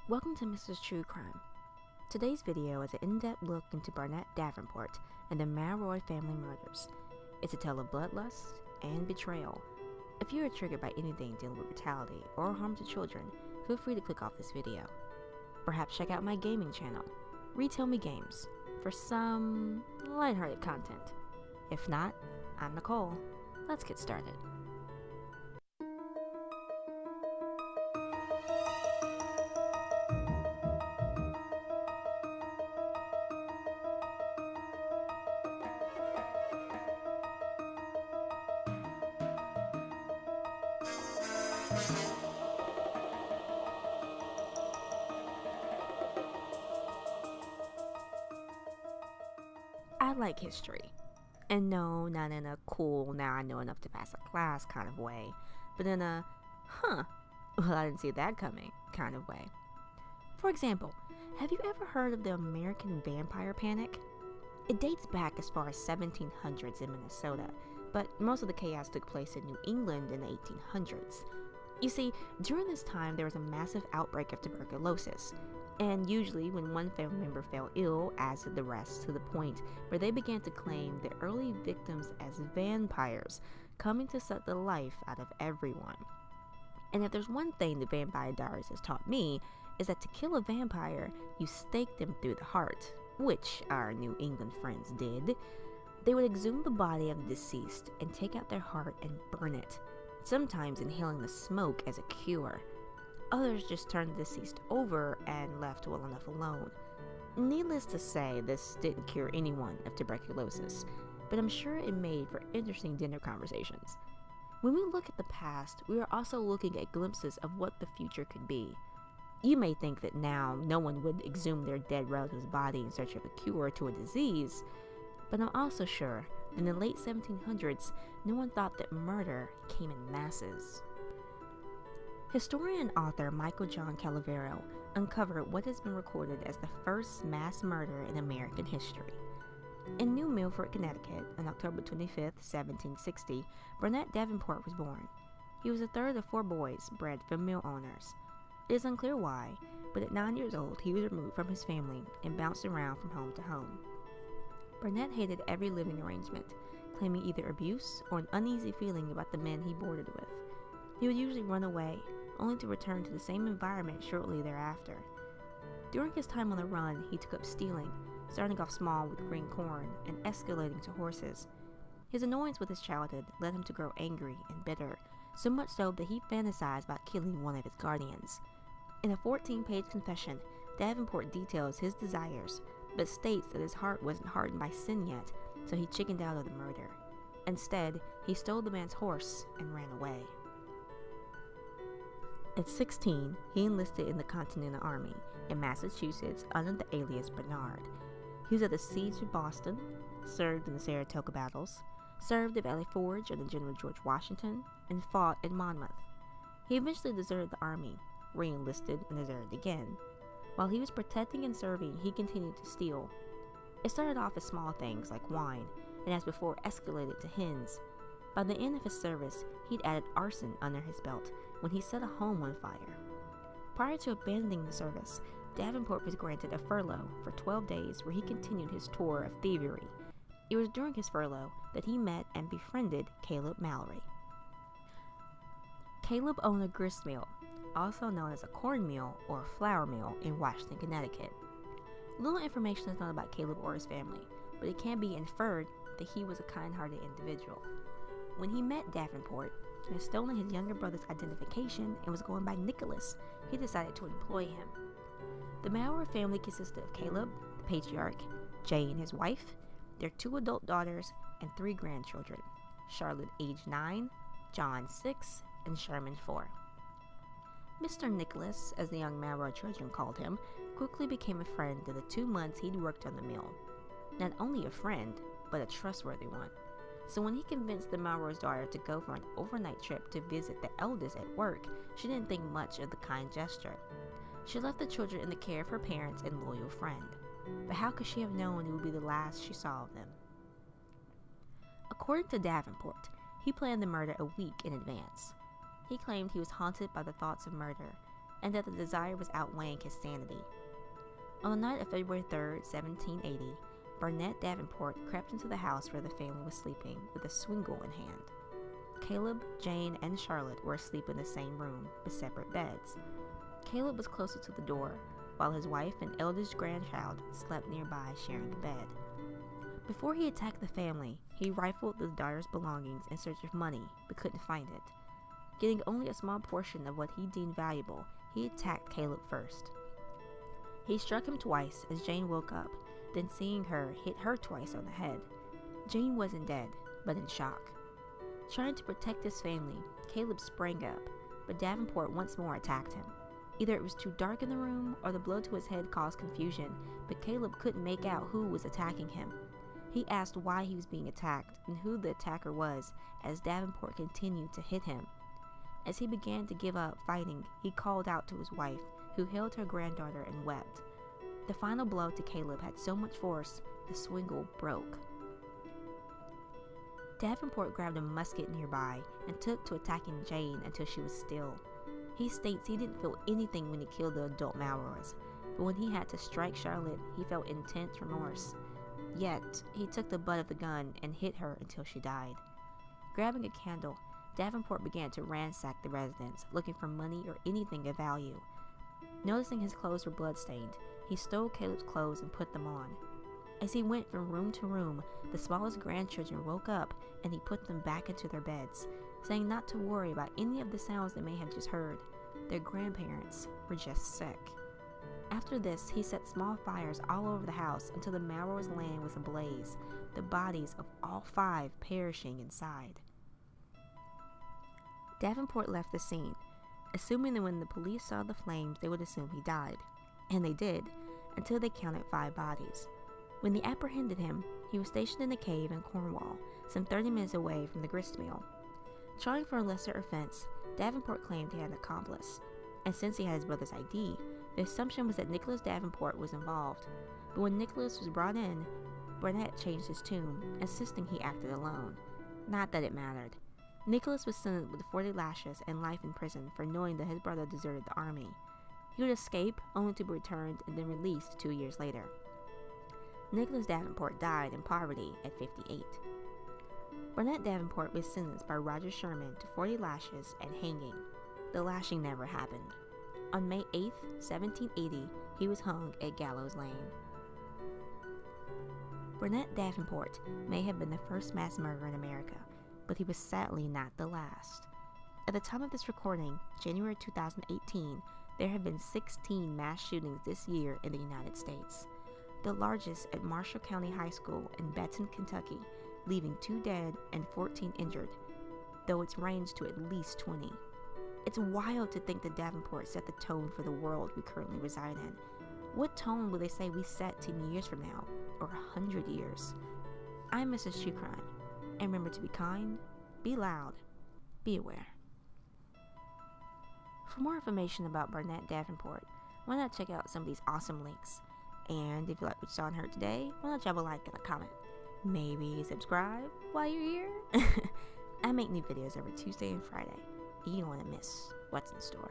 Welcome to Mrs. True Crime. Today's video is an in-depth look into Barnett Davenport and the Mallory family murders. It's a tale of bloodlust and betrayal. If you are triggered by anything dealing with brutality or harm to children, feel free to click off this video. Perhaps check out my gaming channel, Retell Me Games, for some lighthearted content. If not, I'm Nicole. Let's get started. I like history. And no, not in a cool, now I know enough to pass a class kind of way, but in a, well, I didn't see that coming kind of way. For example, have you ever heard of the American vampire panic? It dates back as far as 1700s in Minnesota, but most of the chaos took place in New England in the 1800s. You see, during this time there was a massive outbreak of tuberculosis, and usually when one family member fell ill, as did the rest, to the point where they began to claim the early victims as vampires, coming to suck the life out of everyone. And if there's one thing the Vampire Diaries has taught me, is that to kill a vampire, you stake them through the heart, which our New England friends did. They would exhume the body of the deceased and take out their heart and burn it, sometimes inhaling the smoke as a cure. Others just turned the deceased over and left well enough alone. Needless to say, this didn't cure anyone of tuberculosis, but I'm sure it made for interesting dinner conversations. When we look at the past, we are also looking at glimpses of what the future could be. You may think that now no one would exhume their dead relative's body in search of a cure to a disease, but I'm also sure in the late 1700s, no one thought that murder came in masses. Historian and author Michael John Calavero uncovered what has been recorded as the first mass murder in American history. In New Milford, Connecticut, on October 25, 1760, Barnett Davenport was born. He was the third of 4 boys bred from mill owners. It is unclear why, but at 9 years old he was removed from his family and bounced around from home to home. Barnett hated every living arrangement, claiming either abuse or an uneasy feeling about the men he boarded with. He would usually run away, only to return to the same environment shortly thereafter. During his time on the run, he took up stealing, starting off small with green corn and escalating to horses. His annoyance with his childhood led him to grow angry and bitter, so much so that he fantasized about killing one of his guardians. In a 14-page confession, Davenport details his desires, but states that his heart wasn't hardened by sin yet, so he chickened out of the murder. Instead, he stole the man's horse and ran away. At 16, he enlisted in the Continental Army in Massachusetts under the alias Bernard. He was at the siege of Boston, served in the Saratoga battles, served at Valley Forge under General George Washington, and fought at Monmouth. He eventually deserted the army, re-enlisted, and deserted again. While he was protecting and serving, he continued to steal. It started off as small things like wine, and as before escalated to hens. By the end of his service, he'd added arson under his belt when he set a home on fire. Prior to abandoning the service, Davenport was granted a furlough for 12 days where he continued his tour of thievery. It was during his furlough that he met and befriended Caleb Mallory. Caleb owned a grist mill, also known as a corn mill or flour mill, in Washington, Connecticut. Little information is known about Caleb or his family, but it can be inferred that he was a kind-hearted individual. When he met Davenport, who had stolen his younger brother's identification and was going by Nicholas, he decided to employ him. The Mallory family consisted of Caleb, the patriarch, Jay and his wife, their 2 adult daughters, and 3 grandchildren, Charlotte age 9, John 6, and Sherman 4. Mr. Nicholas, as the young Mallory children called him, quickly became a friend in the 2 months he'd worked on the mill. Not only a friend, but a trustworthy one. So when he convinced the Mallory's daughter to go for an overnight trip to visit the eldest at work, she didn't think much of the kind gesture. She left the children in the care of her parents and loyal friend. But how could she have known it would be the last she saw of them? According to Davenport, he planned the murder a week in advance. He claimed he was haunted by the thoughts of murder, and that the desire was outweighing his sanity. On the night of February 3rd, 1780, Barnett Davenport crept into the house where the family was sleeping with a swingle in hand. Caleb, Jane, and Charlotte were asleep in the same room, with separate beds. Caleb was closer to the door, while his wife and eldest grandchild slept nearby, sharing the bed. Before he attacked the family, he rifled the daughter's belongings in search of money, but couldn't find it. Getting only a small portion of what he deemed valuable, he attacked Caleb first. He struck him twice as Jane woke up, then seeing her, hit her twice on the head. Jane wasn't dead, but in shock. Trying to protect his family, Caleb sprang up, but Davenport once more attacked him. Either it was too dark in the room, or the blow to his head caused confusion, but Caleb couldn't make out who was attacking him. He asked why he was being attacked and who the attacker was, as Davenport continued to hit him. As he began to give up fighting, he called out to his wife, who held her granddaughter and wept. The final blow to Caleb had so much force, the swingle broke. Davenport grabbed a musket nearby and took to attacking Jane until she was still. He states he didn't feel anything when he killed the adult Malloys, but when he had to strike Charlotte, he felt intense remorse. Yet, he took the butt of the gun and hit her until she died. Grabbing a candle, Davenport began to ransack the residence, looking for money or anything of value. Noticing his clothes were bloodstained, he stole Caleb's clothes and put them on. As he went from room to room, the smallest grandchildren woke up and he put them back into their beds, saying not to worry about any of the sounds they may have just heard. Their grandparents were just sick. After this, he set small fires all over the house until the Mallory's land was ablaze, the bodies of all 5 perishing inside. Davenport left the scene, assuming that when the police saw the flames, they would assume he died. And they did, until they counted 5 bodies. When they apprehended him, he was stationed in a cave in Cornwall, some 30 minutes away from the grist mill. Trying for a lesser offense, Davenport claimed he had an accomplice, and since he had his brother's ID, the assumption was that Nicholas Davenport was involved. But when Nicholas was brought in, Barnett changed his tune, insisting he acted alone. Not that it mattered. Nicholas was sentenced with 40 lashes and life in prison for knowing that his brother deserted the army. He would escape, only to be returned and then released 2 years later. Nicholas Davenport died in poverty at 58. Barnett Davenport was sentenced by Roger Sherman to 40 lashes and hanging. The lashing never happened. On May 8, 1780, he was hung at Gallows Lane. Barnett Davenport may have been the first mass murderer in America, but he was sadly not the last. At the time of this recording, January 2018, there have been 16 mass shootings this year in the United States. The largest at Marshall County High School in Benton, Kentucky, leaving 2 dead and 14 injured, though it's ranged to at least 20. It's wild to think that Davenport set the tone for the world we currently reside in. What tone will they say we set 10 years from now, or 100 years? I'm Mrs. True Crime, and remember to be kind, be loud, be aware. For more information about Barnett Davenport, why not check out some of these awesome links? And if you like what you saw and heard today, why not drop a like and a comment? Maybe subscribe while you're here? I make new videos every Tuesday and Friday. You don't want to miss what's in store.